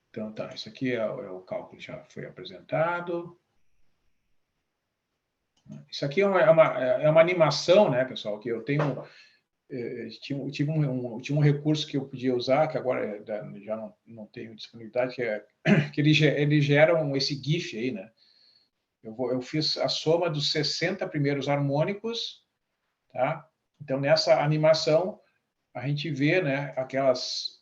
Então, tá, isso aqui é o cálculo que já foi apresentado. Isso aqui é uma animação, né, pessoal, que eu tenho... Tinha um recurso que eu podia usar, que agora já não tenho disponibilidade, que eles geram esse GIF aí, né? Eu fiz a soma dos 60 primeiros harmônicos, tá? Então, nessa animação, a gente vê, né,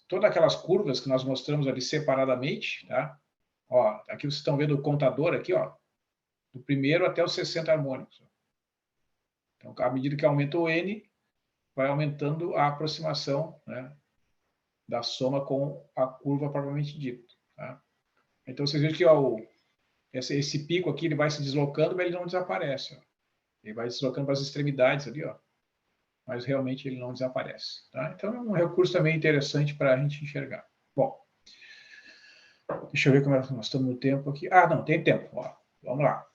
todas aquelas curvas que nós mostramos ali separadamente, tá? Ó, aqui vocês estão vendo o contador aqui, ó, do primeiro até os 60 harmônicos. Então, à medida que aumenta o N, vai aumentando a aproximação, né, da soma com a curva propriamente dita. Tá? Então, vocês veem que ó, esse pico aqui ele vai se deslocando, mas ele não desaparece. Ó. Ele vai se deslocando para as extremidades ali, ó, mas realmente ele não desaparece. Tá? Então, é um recurso também interessante para a gente enxergar. Bom, deixa eu ver como nós estamos no tempo aqui. Ah, não, tem tempo. Ó. Vamos lá.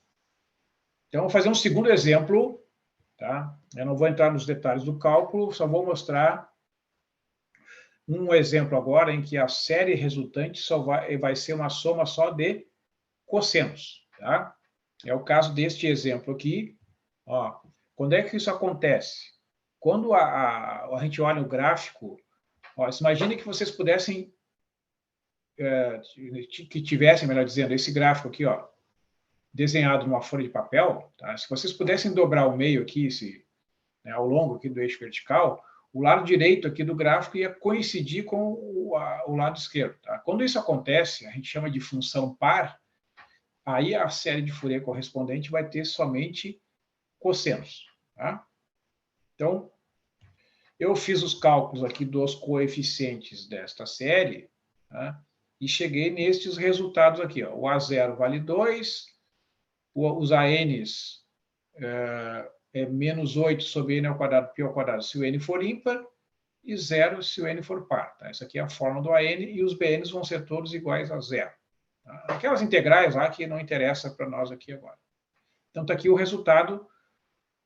Então, vou fazer um segundo exemplo. Tá? Eu não vou entrar nos detalhes do cálculo, só vou mostrar um exemplo agora em que a série resultante só vai ser uma soma só de cossenos. Tá? É o caso deste exemplo aqui. Ó, quando é que isso acontece? Quando a gente olha o gráfico, ó, imagine que vocês pudessem, que tivessem, melhor dizendo, esse gráfico aqui, ó, desenhado numa folha de papel, tá? Se vocês pudessem dobrar o meio aqui, né, ao longo aqui do eixo vertical, o lado direito aqui do gráfico ia coincidir com o lado esquerdo. Tá? Quando isso acontece, a gente chama de função par, aí a série de Fourier correspondente vai ter somente cossenos. Tá? Então, eu fiz os cálculos aqui dos coeficientes desta série, tá? E cheguei nestes resultados aqui. Ó. O A0 vale 2, os ANs é menos 8 sobre n ao quadrado, π ao quadrado, se o n for ímpar, e 0 se o n for par. Tá? Essa aqui é a fórmula do AN, e os BNs vão ser todos iguais a zero. Tá? Aquelas integrais lá que não interessa para nós aqui agora. Então, está aqui o resultado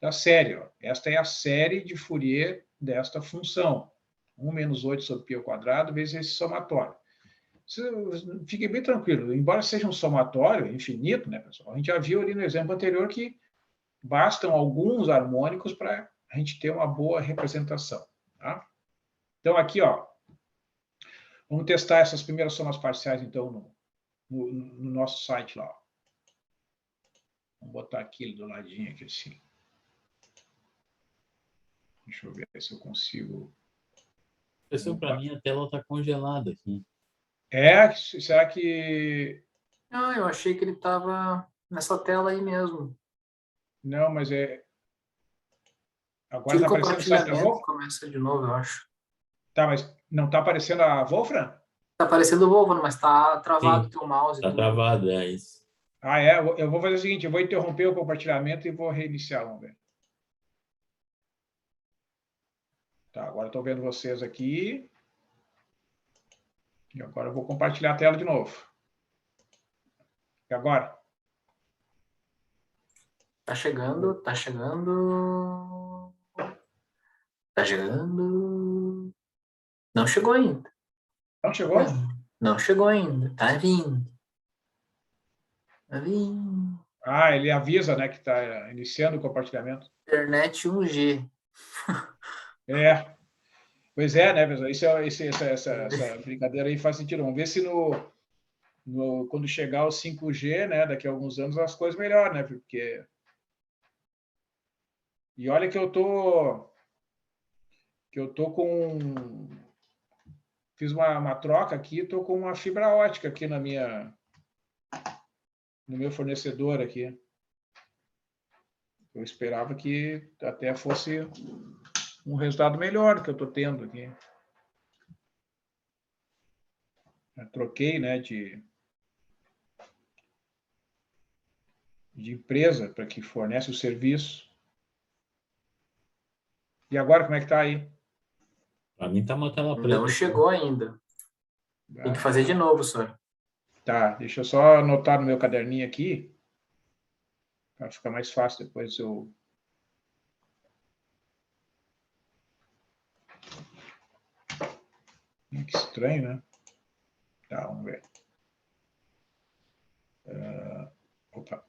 da série. Ó. Esta é a série de Fourier desta função. 1 menos 8 sobre π ao quadrado vezes esse somatório. Fiquem bem tranquilo. Embora seja um somatório infinito, né, pessoal? A gente já viu ali no exemplo anterior que bastam alguns harmônicos para a gente ter uma boa representação. Tá? Então, aqui, ó, vamos testar essas primeiras somas parciais, então, no nosso site lá. Ó. Vamos botar aqui do ladinho, aqui assim. Deixa eu ver se eu consigo... Para mim, a tela está congelada aqui. Será que... Não, eu achei que ele estava nessa tela aí mesmo. Não, mas é... Agora Tira está o aparecendo o site da compartilhamento, Wolfram? começa de novo, eu acho. Tá, mas não está aparecendo a Wolfram? Está aparecendo o Wolfram, mas está travado o teu mouse. Está travado, é isso. Ah, é? Eu vou fazer o seguinte, eu vou interromper o compartilhamento e vou reiniciar, vamos ver. Tá, agora estou vendo vocês aqui. E agora eu vou compartilhar a tela de novo. E agora? Tá chegando, tá chegando. Tá chegando. Não chegou ainda. Não chegou? Não chegou ainda. Tá vindo. Tá vindo. Ah, ele avisa, né, que está iniciando o compartilhamento. Internet 1G. É. Pois é, né, pessoal? Essa brincadeira aí faz sentido. Vamos ver se quando chegar o 5G, né, daqui a alguns anos, as coisas melhoram, né? Porque... E olha que eu tô com... Fiz uma troca aqui, estou com uma fibra ótica aqui no meu fornecedor aqui. Eu esperava que até fosse um resultado melhor do que eu estou tendo aqui. Eu troquei, né, de empresa para que fornece o serviço. E agora, como é que está aí? Para mim está uma tela preta. Não chegou ainda. Tem que fazer de novo, senhor. Tá, deixa eu só anotar no meu caderninho aqui, para ficar mais fácil depois eu... Que estranho, né? Tá, vamos ver. Opa.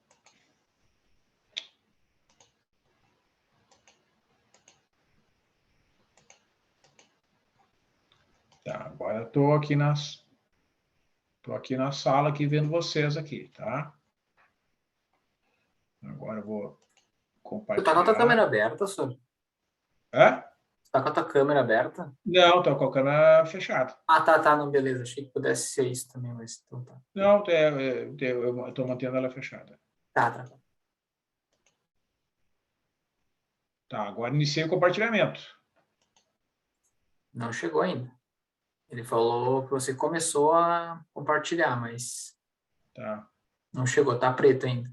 Tá, agora eu tô aqui na sala aqui vendo vocês aqui, tá? Agora eu vou Tu compartilhar. tá com a tua câmera aberta, senhor? Hã? Tu tá com a tua câmera aberta? Não, tô com a câmera fechada. Ah, tá, não, beleza. Achei que pudesse ser isso também, mas então tá. Não, eu tô mantendo ela fechada. Tá. Tá, agora iniciei o compartilhamento. Não chegou ainda. Ele falou que você começou a compartilhar, mas Tá. não chegou, tá preto ainda.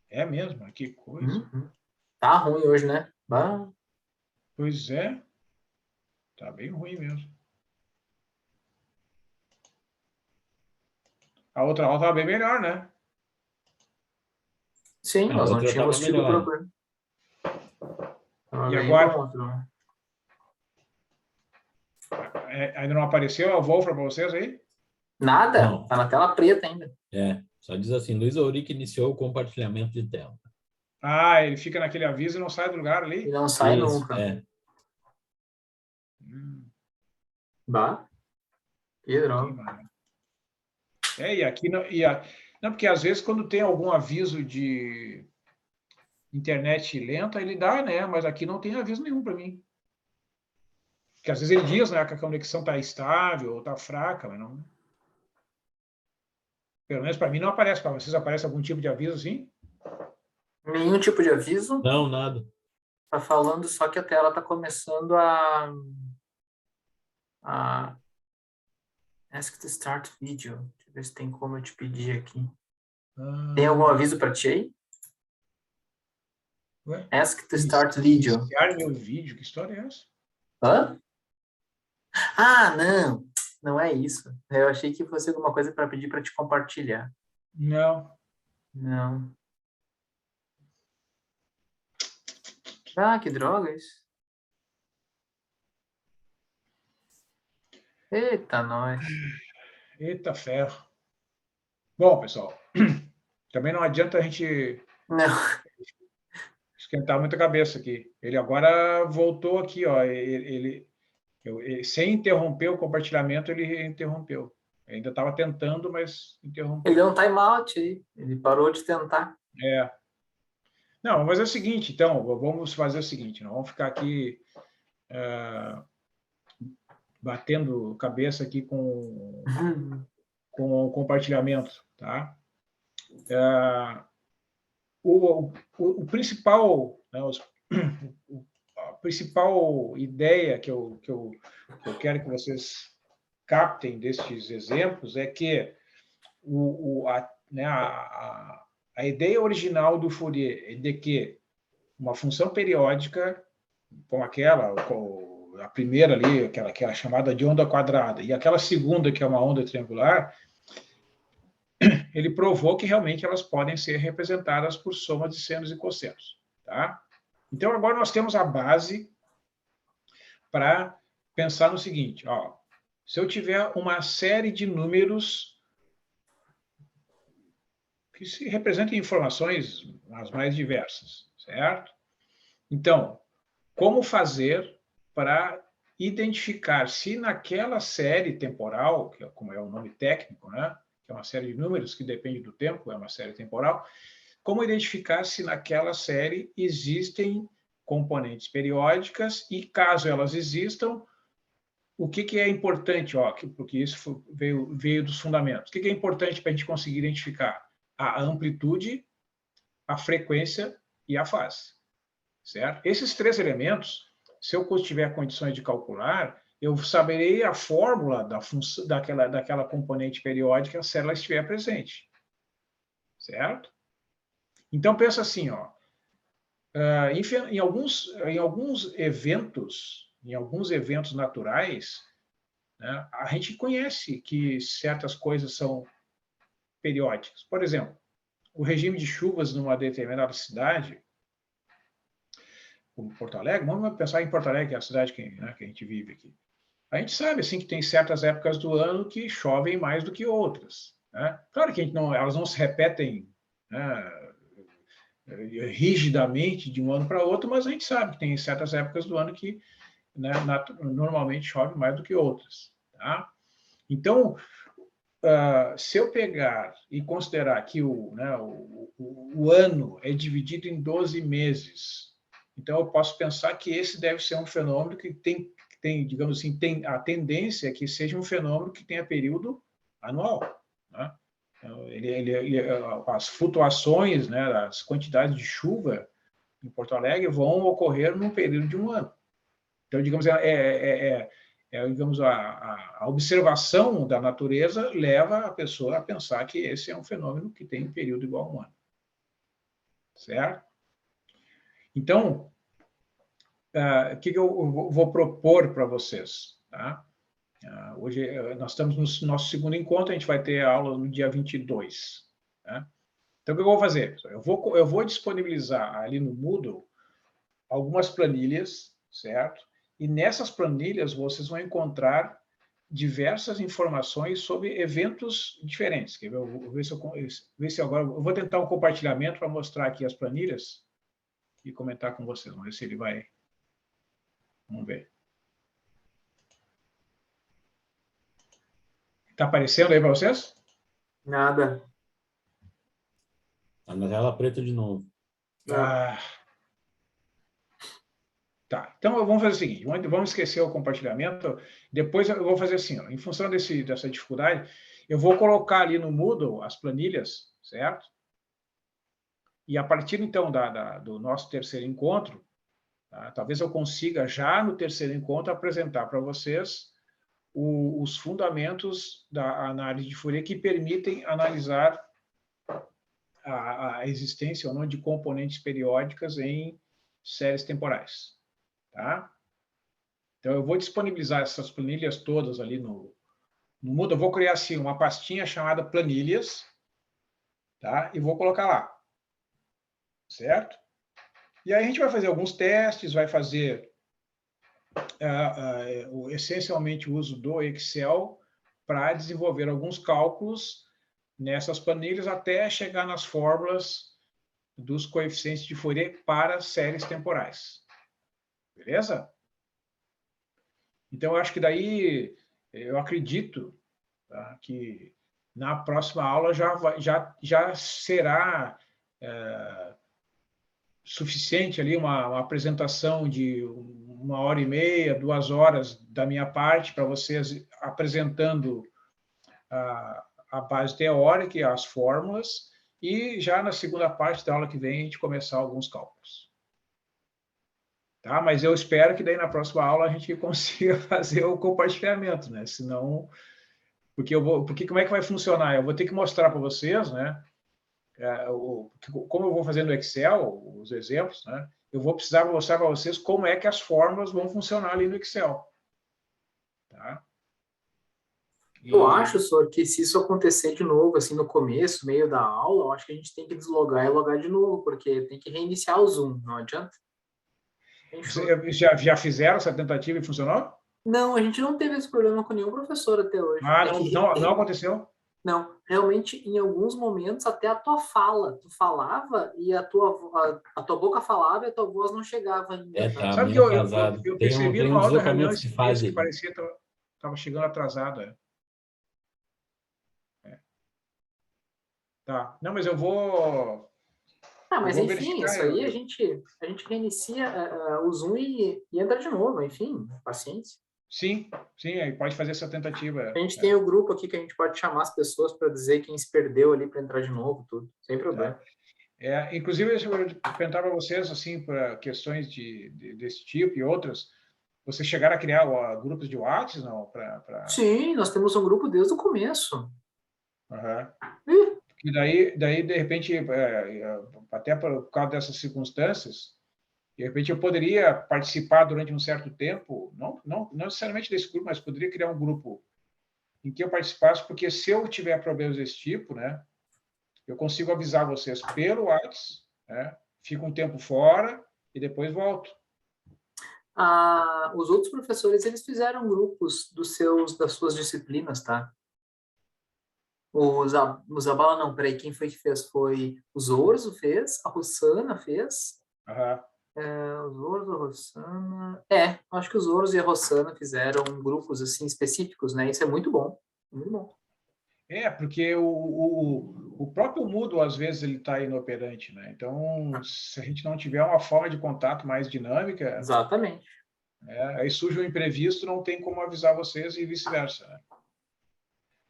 É mesmo? Que coisa. Uhum. Tá ruim hoje, né? Bah. Pois é. Tá bem ruim mesmo. A outra aula tava bem melhor, né? Sim, A nós não outra tínhamos tava tido melhor. problema. Tava E bem agora? bom, outro. Ainda não apareceu a Wolfram para vocês aí? Nada, Não. tá na tela preta ainda. Só diz assim, Luiz Auric iniciou o compartilhamento de tela. Ah, ele fica naquele aviso e não sai do lugar ali? E não sai Isso, nunca. Hum, Bah, que que droga. maravilha. E aqui não, não, porque às vezes quando tem algum aviso de internet lenta, ele dá, né? Mas aqui não tem aviso nenhum para mim. Porque às vezes ele diz, né, que a conexão está estável ou está fraca, mas não. Pelo menos para mim não aparece. Para vocês aparece algum tipo de aviso assim? Nenhum tipo de aviso. Não, nada. Tá falando só que a tela tá começando a ask to start video. Deixa eu ver se tem como eu te pedir aqui. Tem algum aviso para ti aí? Ué? Ask to start video. Iniciar meu vídeo, que história é essa? Hã? Ah, não. Não é isso. Eu achei que fosse alguma coisa para pedir para te compartilhar. Não. Não. Ah, que droga isso. Eita, nós. Eita ferro. Bom, pessoal, também não adianta a gente Não. esquentar muita cabeça aqui. Ele agora voltou aqui, ó. Sem interromper o compartilhamento, ele interrompeu. Ainda estava tentando, mas interrompeu. Ele deu um time-out aí. Ele parou de tentar. É. Não, mas é o seguinte, então, vamos fazer o seguinte, nós vamos ficar aqui batendo cabeça aqui com o compartilhamento, tá? O principal, né, a principal ideia que eu quero que vocês captem destes exemplos é que a ideia original do Fourier é de que uma função periódica, como a primeira ali, aquela que é chamada de onda quadrada, e aquela segunda, que é uma onda triangular, ele provou que realmente elas podem ser representadas por soma de senos e cossenos. Tá? Então, agora nós temos a base para pensar no seguinte, ó, se eu tiver uma série de números que se representem informações as mais diversas, certo? Então, como fazer para identificar se naquela série temporal, que como é o nome técnico, né, que é uma série de números que depende do tempo, é uma série temporal, como identificar se naquela série existem componentes periódicas e, caso elas existam, o que é importante, ó, porque isso veio dos fundamentos. O que é importante para a gente conseguir identificar? A amplitude, a frequência e a fase. Certo? Esses três elementos, se eu tiver condições de calcular, eu saberei a fórmula da função, daquela componente periódica se ela estiver presente. Certo? Então, pensa assim, ó, em alguns eventos naturais, né, a gente conhece que certas coisas são periódicas. Por exemplo, o regime de chuvas numa determinada cidade, como Porto Alegre, vamos pensar em Porto Alegre, que é a cidade que a gente vive aqui. A gente sabe assim que tem certas épocas do ano que chovem mais do que outras, né? Claro que elas não se repetem, né, rigidamente de um ano para outro, mas a gente sabe que tem certas épocas do ano que, né, normalmente chove mais do que outras, tá? Então, se eu pegar e considerar que o ano é dividido em 12 meses, então eu posso pensar que esse deve ser um fenômeno que tem, digamos assim, tem a tendência que seja um fenômeno que tenha período anual, né? Então, as flutuações, né, as quantidades de chuva em Porto Alegre vão ocorrer num período de um ano. Então, digamos, digamos a observação da natureza leva a pessoa a pensar que esse é um fenômeno que tem um período igual a um ano. Certo? Então, o que eu vou propor para vocês? Tá? Hoje, nós estamos no nosso segundo encontro, a gente vai ter a aula no dia 22. Tá? Então, o que eu vou fazer? Eu vou disponibilizar ali no Moodle algumas planilhas, certo? E nessas planilhas vocês vão encontrar diversas informações sobre eventos diferentes. Quer ver? Eu vou ver se agora eu vou tentar um compartilhamento para mostrar aqui as planilhas e comentar com vocês. Vamos ver se ele vai. Vamos ver. Está aparecendo aí para vocês? Nada. Tá na tela preta de novo. Tá, então vamos fazer o seguinte, vamos esquecer o compartilhamento, depois eu vou fazer assim, ó, em função dessa dificuldade, eu vou colocar ali no Moodle as planilhas, certo? E a partir, então, do nosso terceiro encontro, tá? Talvez eu consiga, já no terceiro encontro, apresentar para vocês os fundamentos da análise de Fourier que permitem analisar a existência ou não de componentes periódicas em séries temporais. Tá? Então, eu vou disponibilizar essas planilhas todas ali no Moodle. Eu vou criar assim, uma pastinha chamada planilhas, tá? E vou colocar lá. Certo? E aí a gente vai fazer alguns testes, vai fazer essencialmente o uso do Excel para desenvolver alguns cálculos nessas planilhas até chegar nas fórmulas dos coeficientes de Fourier para séries temporais. Beleza? Então, eu acho que daí, eu acredito, tá, que na próxima aula já será suficiente ali uma apresentação de 1h30, 2 horas da minha parte para vocês apresentando a base teórica e as fórmulas, e já na segunda parte da aula que vem a gente começar alguns cálculos. Tá? Mas eu espero que daí na próxima aula a gente consiga fazer o compartilhamento, né? Senão, porque como é que vai funcionar? Eu vou ter que mostrar para vocês, né? Como eu vou fazer no Excel, os exemplos, né? Eu vou precisar mostrar para vocês como é que as fórmulas vão funcionar ali no Excel. Tá? Eu acho, só que se isso acontecer de novo, assim, no começo, meio da aula, eu acho que a gente tem que deslogar e logar de novo, porque tem que reiniciar o Zoom, não adianta. Já fizeram essa tentativa e funcionou? Não, a gente não teve esse problema com nenhum professor até hoje. Não aconteceu? Não, realmente, em alguns momentos, até a tua fala. Tu falava e a tua boca falava e a tua voz não chegava ainda. Tá Sabe meio que atrasado. eu percebi Tem numa uns outra reunião deslocamentos que esses dias que fazem. parecia que estava chegando atrasado. Tá. Não, mas eu vou... Mas enfim, verificar, isso aí a gente reinicia o Zoom e entra de novo, enfim, paciência. Sim, aí pode fazer essa tentativa. A gente tem o grupo aqui que a gente pode chamar as pessoas para dizer quem se perdeu ali para entrar de novo, tudo, sem problema. Tá. Inclusive, eu vou perguntar para vocês, assim, para questões desse tipo e outras, vocês chegaram a criar grupos de WhatsApp, não? Sim, nós temos um grupo desde o começo. E daí, de repente, até por causa dessas circunstâncias, de repente eu poderia participar durante um certo tempo, não necessariamente desse grupo, mas poderia criar um grupo em que eu participasse, porque se eu tiver problemas desse tipo, né, eu consigo avisar vocês pelo WhatsApp, né, fico um tempo fora e depois volto. Os outros professores, eles fizeram grupos das suas disciplinas, tá? O Zabala não, peraí, quem foi que fez? Foi o Zorzo fez, a Rossana fez. Aham. O Zorzo, a Rossana... acho que os Zorzo e a Rossana fizeram grupos, assim, específicos, né? Isso é muito bom, muito bom. Porque o próprio Moodle, às vezes, ele está inoperante, né? Então, se a gente não tiver uma forma de contato mais dinâmica, Exatamente. aí surge um imprevisto, não tem como avisar vocês e vice-versa, né?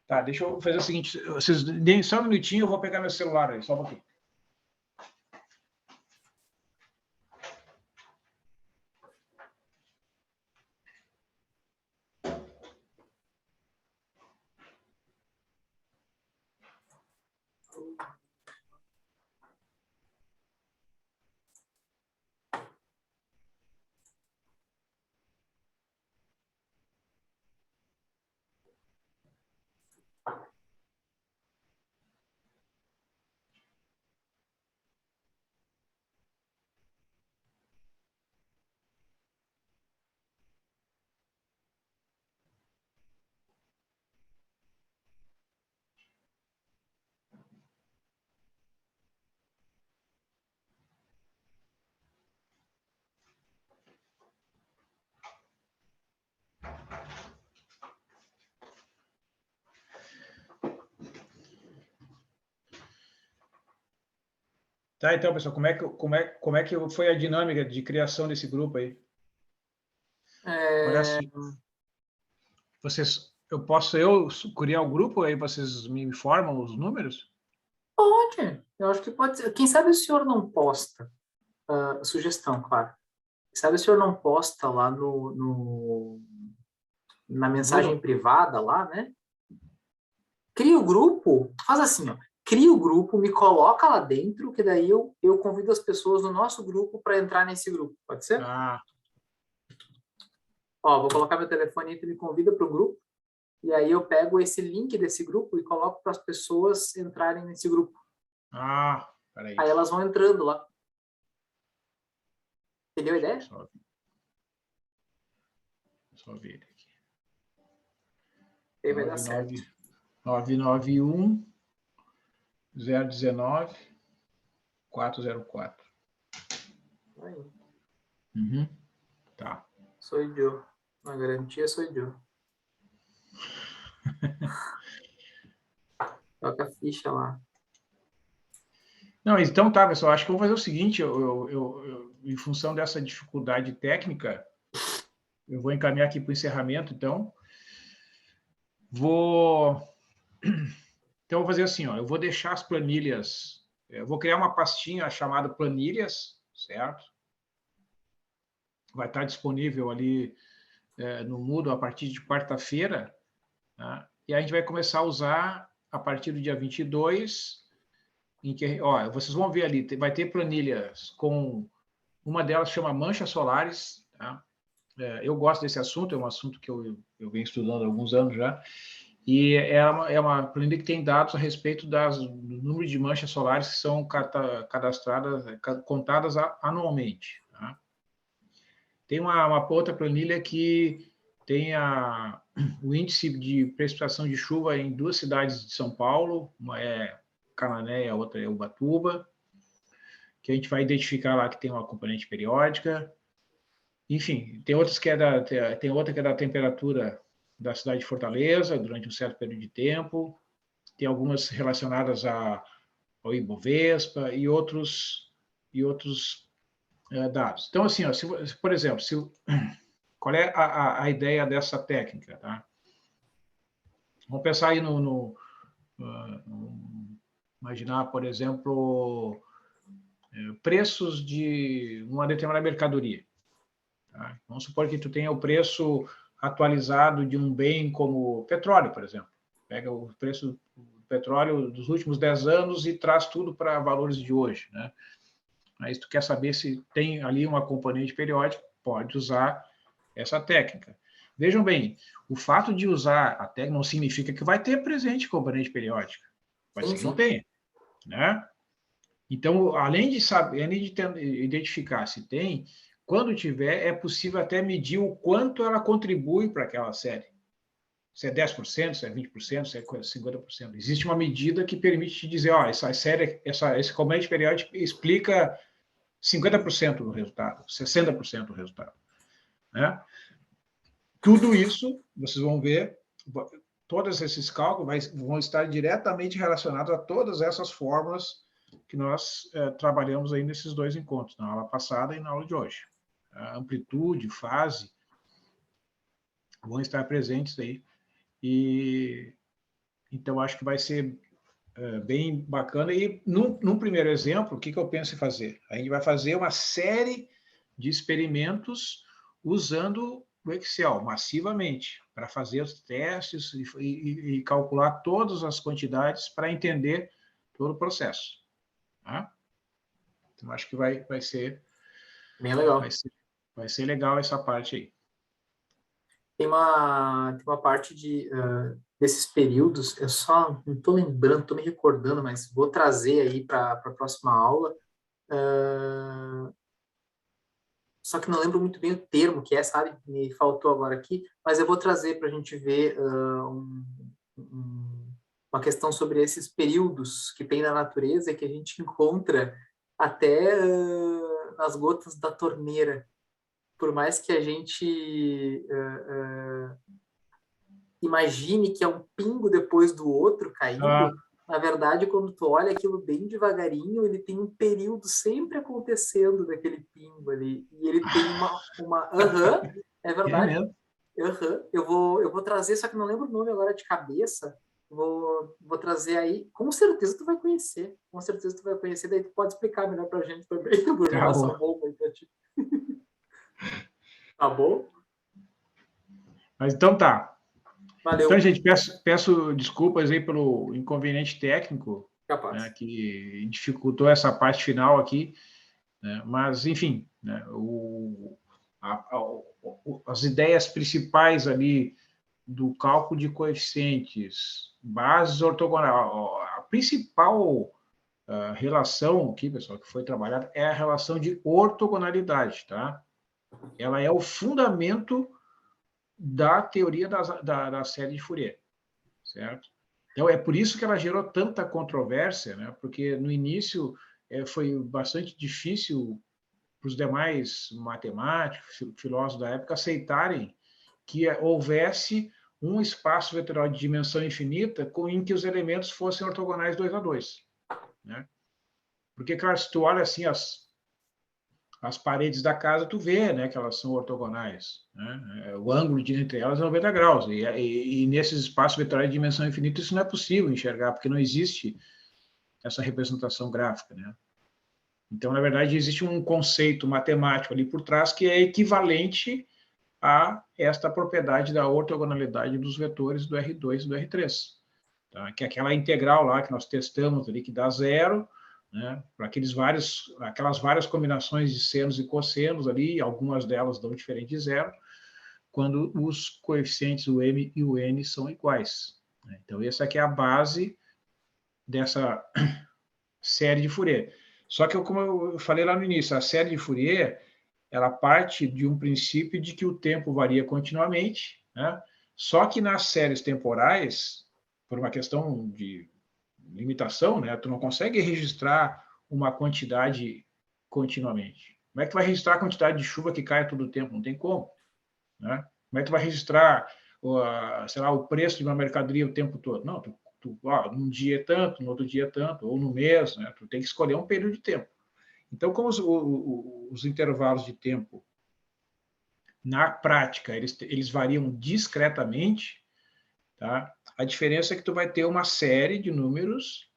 Tá, deixa eu fazer o seguinte, vocês deem só um minutinho, eu vou pegar meu celular aí, só um pouquinho. Tá, então, pessoal, como é que foi a dinâmica de criação desse grupo aí? Olha assim, eu posso criar o grupo aí, vocês me informam os números? Pode, eu acho que pode ser. Quem sabe o senhor não posta, sugestão, claro. Quem sabe o senhor não posta lá na mensagem privada lá, né? Cria o grupo, faz assim, ó. Cria o grupo, me coloca lá dentro, que daí eu convido as pessoas do nosso grupo para entrar nesse grupo. Pode ser? Ó, vou colocar meu telefone aí, tu me convida para o grupo, e aí eu pego esse link desse grupo e coloco para as pessoas entrarem nesse grupo. Peraí. Aí elas vão entrando lá. Entendeu a ideia? Só ver aqui. Aí vai dar certo. 991 019 404. Aí. Tá. Sou eu. Na garantia sou eu. Toca a ficha lá. Não, então tá, pessoal. Acho que eu vou fazer o seguinte: em função dessa dificuldade técnica, eu vou encaminhar aqui para o encerramento, então. Então, eu vou fazer assim, ó, eu vou deixar as planilhas, eu vou criar uma pastinha chamada planilhas, certo? Vai estar disponível ali no Moodle a partir de quarta-feira, tá? E a gente vai começar a usar a partir do dia 22, em que, ó, vocês vão ver ali, vai ter planilhas com, uma delas chama Manchas Solares, tá? Eu gosto desse assunto, é um assunto que eu venho estudando há alguns anos já, e é uma planilha que tem dados a respeito do número de manchas solares que são cadastradas, contadas anualmente. Tá? Tem uma outra planilha que tem o índice de precipitação de chuva em duas cidades de São Paulo, uma é Canané e a outra é Ubatuba, que a gente vai identificar lá que tem uma componente periódica. Enfim, tem outra que é da temperatura da cidade de Fortaleza durante um certo período de tempo, tem algumas relacionadas ao Ibovespa e outros dados. Então, assim, ó, por exemplo, qual é a ideia dessa técnica? Tá? Vamos pensar aí imaginar, por exemplo, preços de uma determinada mercadoria. Tá? Vamos supor que tu tenha o preço atualizado de um bem como petróleo, por exemplo. Pega o preço do petróleo dos últimos 10 anos e traz tudo para valores de hoje. Né? Aí, se tu quer saber se tem ali uma componente periódica, pode usar essa técnica. Vejam bem, o fato de usar a técnica não significa que vai ter presente componente periódica. Pode ser que não tenha. Né? Então, além de identificar se tem, quando tiver, é possível até medir o quanto ela contribui para aquela série. Se é 10%, se é 20%, se é 50%. Existe uma medida que permite te dizer, ó, essa série, esse componente periódico explica 50% do resultado, 60% do resultado. Né? Tudo isso, vocês vão ver, todos esses cálculos vão estar diretamente relacionados a todas essas fórmulas que nós trabalhamos aí nesses 2 encontros, na aula passada e na aula de hoje. A amplitude, fase, vão estar presentes aí. E então acho que vai ser bem bacana. E num primeiro exemplo, o que eu penso em fazer? A gente vai fazer uma série de experimentos usando o Excel massivamente para fazer os testes e calcular todas as quantidades para entender todo o processo. Tá? Então acho que vai ser Bem legal. Vai ser legal essa parte aí. Tem uma parte desses períodos, eu só não estou lembrando, estou me recordando, mas vou trazer aí para a próxima aula. Só que não lembro muito bem o termo que é, sabe? Me faltou agora aqui, mas eu vou trazer para a gente ver uma questão sobre esses períodos que tem na natureza e que a gente encontra até nas gotas da torneira. Por mais que a gente imagine que é um pingo depois do outro caindo, na verdade, quando tu olha aquilo bem devagarinho, ele tem um período sempre acontecendo daquele pingo ali. E ele tem é verdade. Eu vou trazer, só que não lembro o nome agora de cabeça. Vou trazer aí. Com certeza tu vai conhecer. Com certeza tu vai conhecer. Daí tu pode explicar melhor pra gente também. Vou jogar essa bomba aí pra ti. Tá bom? Mas então tá. Valeu. Então, gente, peço desculpas aí pelo inconveniente técnico, né, que dificultou essa parte final aqui, né, mas, enfim, né, as ideias principais ali do cálculo de coeficientes, bases ortogonais, a principal relação aqui, pessoal, que foi trabalhada é a relação de ortogonalidade, tá? Ela é o fundamento da teoria da série de Fourier, certo? Então, é por isso que ela gerou tanta controvérsia, né? Porque no início foi bastante difícil para os demais matemáticos, filósofos da época aceitarem que houvesse um espaço vetorial de dimensão infinita em que os elementos fossem ortogonais 2 a 2, né? Porque, claro, se tu olha assim as paredes da casa, tu vê, né, que elas são ortogonais, né? O ângulo entre elas é 90 graus, e nesses espaços vetoriais de dimensão infinita isso não é possível enxergar, porque não existe essa representação gráfica, né? Então, na verdade, existe um conceito matemático ali por trás que é equivalente a esta propriedade da ortogonalidade dos vetores do R2 e do R3, tá? Que é aquela integral lá que nós testamos ali, que dá zero, né, para aquelas várias combinações de senos e cossenos ali, algumas delas dão diferente de zero, quando os coeficientes, o m e o n, são iguais. Então, essa aqui é a base dessa série de Fourier. Só que, como eu falei lá no início, a série de Fourier, ela parte de um princípio de que o tempo varia continuamente, né? Só que nas séries temporais, por uma questão de limitação, né? Tu não consegue registrar uma quantidade continuamente. Como é que tu vai registrar a quantidade de chuva que cai a todo tempo? Não tem como, né? Como é que tu vai registrar, sei lá, o preço de uma mercadoria o tempo todo? Não, num dia é tanto, no outro dia é tanto, ou no mês, né? Tu tem que escolher um período de tempo. Então, como os intervalos de tempo, na prática, eles variam discretamente, tá? A diferença é que tu vai ter uma série de números,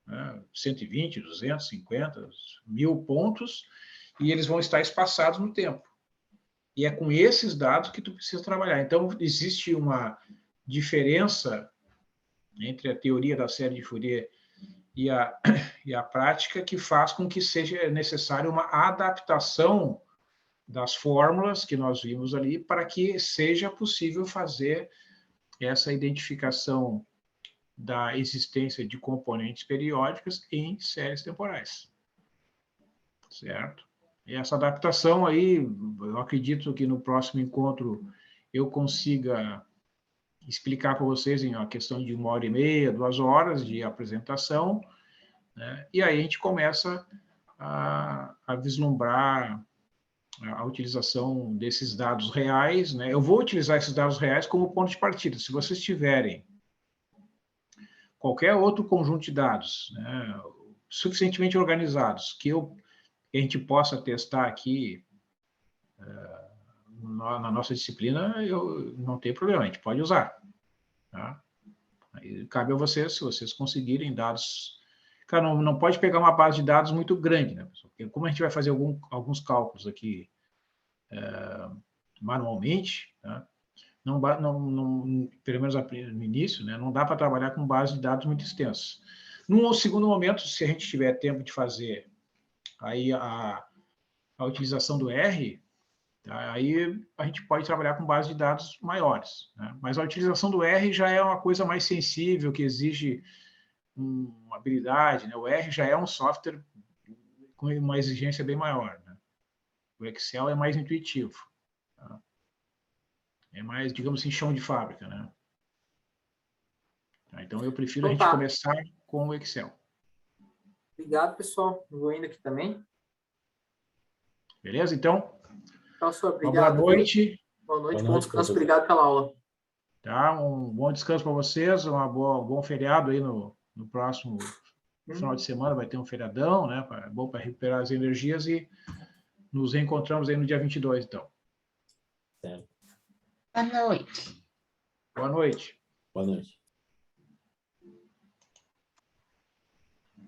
né, 120, 250, 1000 pontos, e eles vão estar espaçados no tempo. E é com esses dados que tu precisa trabalhar. Então, existe uma diferença entre a teoria da série de Fourier e a prática que faz com que seja necessária uma adaptação das fórmulas que nós vimos ali para que seja possível fazer essa identificação da existência de componentes periódicas em séries temporais. Certo? E essa adaptação aí, eu acredito que no próximo encontro eu consiga explicar para vocês em uma questão de 1h30, 2 horas de apresentação, né? E aí a gente começa a vislumbrar a utilização desses dados reais, né? Eu vou utilizar esses dados reais como ponto de partida. Se vocês tiverem qualquer outro conjunto de dados, né, suficientemente organizados, que a gente possa testar aqui na nossa disciplina, eu não tem problema, a gente pode usar. Tá? Aí cabe a vocês, se vocês conseguirem dados. Cara, não pode pegar uma base de dados muito grande, né, pessoal? Porque como a gente vai fazer alguns cálculos aqui manualmente, tá? Pelo menos no início, né, não dá para trabalhar com base de dados muito extensas. Num segundo momento, se a gente tiver tempo de fazer aí a utilização do R, tá, aí a gente pode trabalhar com base de dados maiores, né? Mas a utilização do R já é uma coisa mais sensível, que exige uma habilidade, né? O R já é um software com uma exigência bem maior, né? O Excel é mais intuitivo, tá? É mais, digamos assim, chão de fábrica, né? Então, eu prefiro a gente começar com o Excel. Obrigado, pessoal. Eu vou indo aqui também. Beleza? Então, Professor, uma obrigado. boa noite. Boa noite, Boa bom noite, descanso. professor. Obrigado pela aula. Tá? Um bom descanso para vocês, um bom feriado aí no próximo final de semana, vai ter um feriadão, né? É bom para recuperar as energias e nos reencontramos aí no dia 22, então. Certo. Boa noite. Boa noite. Boa noite.